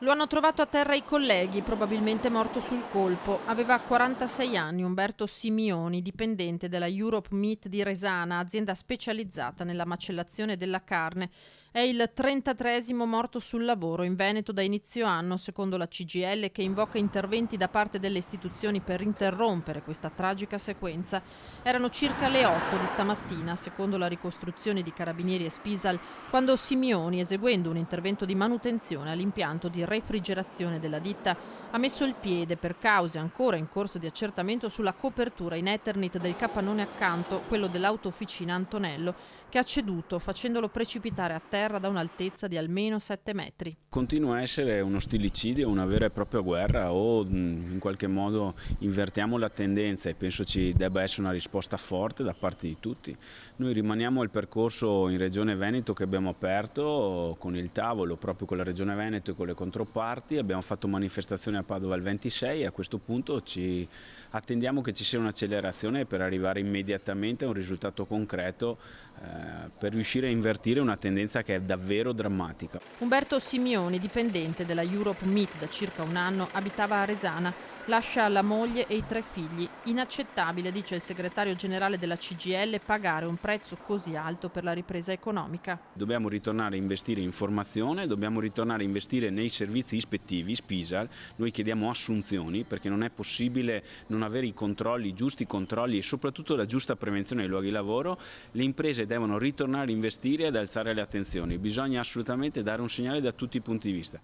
Lo hanno trovato a terra i colleghi, probabilmente morto sul colpo. Aveva 46 anni, Umberto Simioni, dipendente della Europe Meat di Resana, azienda specializzata nella macellazione della carne. È il 33esimo morto sul lavoro in Veneto da inizio anno, secondo la CGIL, che invoca interventi da parte delle istituzioni per interrompere questa tragica sequenza. Erano circa le 8 di stamattina, secondo la ricostruzione di Carabinieri e Spisal, quando Simioni, eseguendo un intervento di manutenzione all'impianto di refrigerazione della ditta, ha messo il piede per cause ancora in corso di accertamento sulla copertura in Eternit del capannone accanto, quello dell'autofficina Antonello, che ha ceduto facendolo precipitare a terra da un'altezza di almeno 7 metri. Continua a essere uno stilicidio, una vera e propria guerra, o in qualche modo invertiamo la tendenza, e penso ci debba essere una risposta forte da parte di tutti. Noi rimaniamo al percorso in Regione Veneto che abbiamo aperto con il tavolo proprio con la Regione Veneto e con le controparti. Abbiamo fatto manifestazione a Padova il 26 e a questo punto attendiamo che ci sia un'accelerazione per arrivare immediatamente a un risultato concreto per riuscire a invertire una tendenza che è davvero drammatica. Umberto Simioni, dipendente della Europe Meat da circa un anno, abitava a Resana. Lascia la moglie e i 3 figli. Inaccettabile, dice il segretario generale della CGIL, pagare un prezzo così alto per la ripresa economica. Dobbiamo ritornare a investire in formazione, dobbiamo ritornare a investire nei servizi ispettivi, Spisal. Noi chiediamo assunzioni perché non è possibile non avere i controlli, i giusti controlli e soprattutto la giusta prevenzione nei luoghi di lavoro. Le imprese devono ritornare a investire ed alzare le attenzioni. Bisogna assolutamente dare un segnale da tutti i punti di vista.